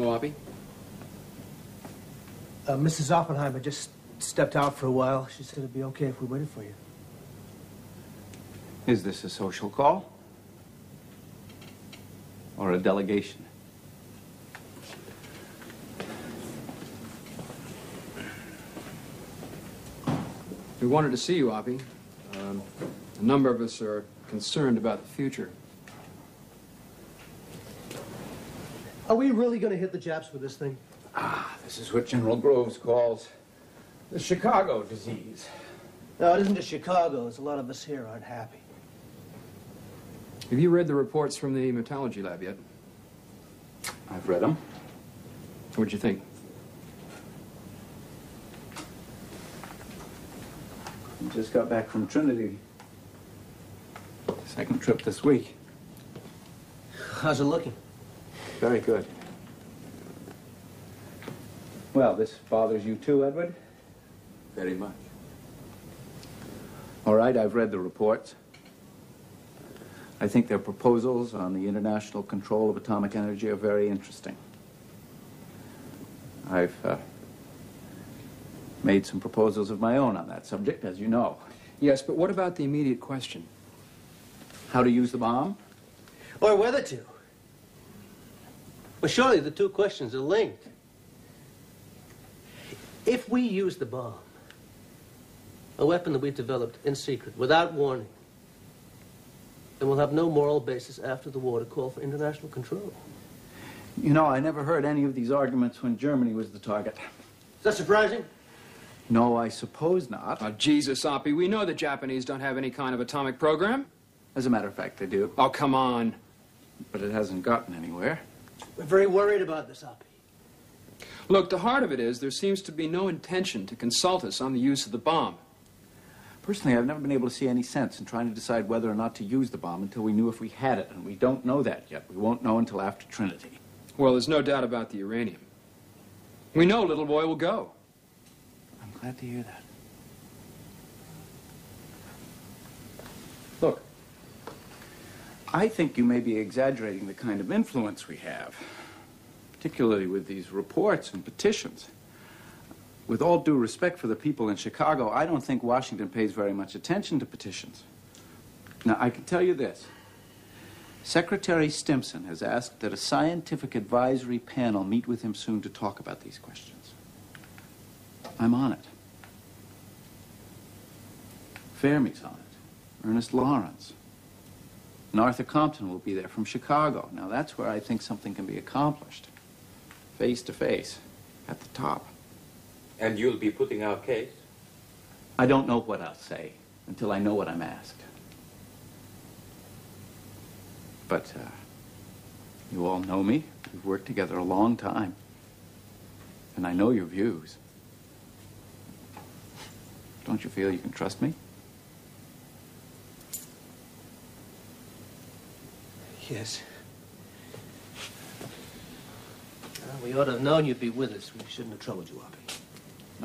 Hello, Oppie. Mrs. Oppenheimer just stepped out for a while. She said it'd be okay if we waited for you. Is this a social call? Or a delegation? We wanted to see you, Oppie. A number of us are concerned about the future. Are we really going to hit the Japs with this thing? This is what General Groves calls the Chicago disease. No, it isn't just Chicago. There's a lot of us here aren't happy. Have you read the reports from the metallurgy lab yet? I've read them. What'd you think? I just got back from Trinity. Second trip this week. How's it looking? Very good. Well, this bothers you too, Edward? Very much. All right, I've read the reports. I think their proposals on the international control of atomic energy are very interesting. I've made some proposals of my own on that subject, as you know. Yes, but what about the immediate question? How to use the bomb? Or whether to. Well, surely the two questions are linked. If we use the bomb, a weapon that we've developed in secret, without warning, then we'll have no moral basis after the war to call for international control. You know, I never heard any of these arguments when Germany was the target. Is that surprising? No, I suppose not. Oh, Jesus, Oppie, we know the Japanese don't have any kind of atomic program. As a matter of fact, they do. Oh, come on. But it hasn't gotten anywhere. We're very worried about this, Oppie. Look, the heart of it is there seems to be no intention to consult us on the use of the bomb. Personally, I've never been able to see any sense in trying to decide whether or not to use the bomb until we knew if we had it, and we don't know that yet. We won't know until after Trinity. Well, there's no doubt about the uranium. We know little boy will go. I'm glad to hear that. Look, I think you may be exaggerating the kind of influence we have, particularly with these reports and petitions. With all due respect for the people in Chicago, I don't think Washington pays very much attention to petitions. Now, I can tell you this. Secretary Stimson has asked that a scientific advisory panel meet with him soon to talk about these questions. I'm on it. Fermi's on it. Ernest Lawrence. And Arthur Compton will be there from Chicago. Now, that's where I think something can be accomplished. Face to face, at the top. And you'll be putting our case? I don't know what I'll say until I know what I'm asked. But you all know me. We've worked together a long time. And I know your views. Don't you feel you can trust me? Yes. We ought to have known you'd be with us. We shouldn't have troubled you, Oppie.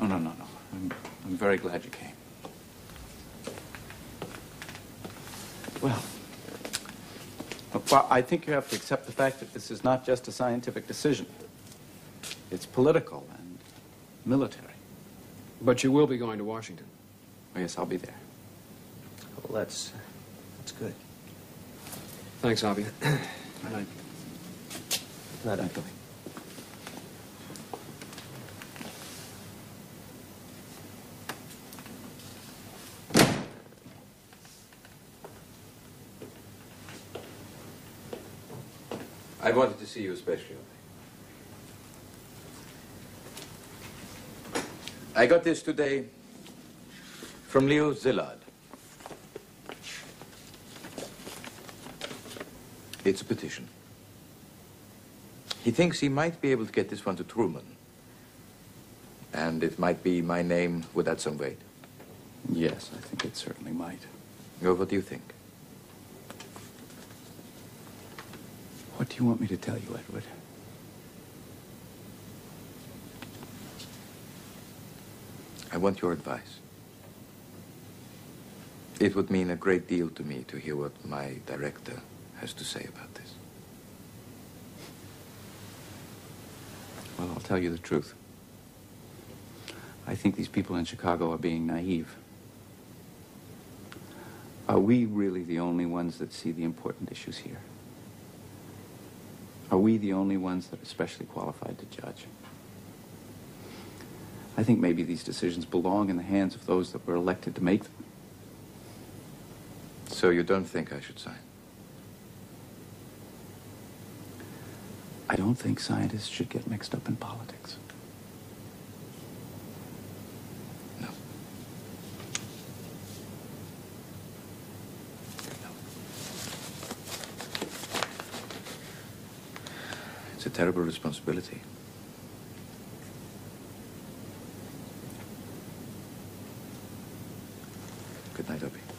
No. I'm very glad you came. Well, I think you have to accept the fact that this is not just a scientific decision. It's political and military. But you will be going to Washington. Oh, yes, I'll be there. Well, that's good. Thanks, Oppie. Good night. Good night, Oppie. I wanted to see you especially. I got this today from Leo Szilard. It's a petition. He thinks he might be able to get this one to Truman. And it might be my name. Would that some weight? Yes, I think it certainly might. Well, what do you think? What do you want me to tell you, Edward? I want your advice. It would mean a great deal to me to hear what my director has to say about this. Well, I'll tell you the truth. I think these people in Chicago are being naive. Are we really the only ones that see the important issues here? Are we the only ones that are specially qualified to judge? I think maybe these decisions belong in the hands of those that were elected to make them. So you don't think I should sign? I don't think scientists should get mixed up in politics. No. It's a terrible responsibility. Good night, Opie.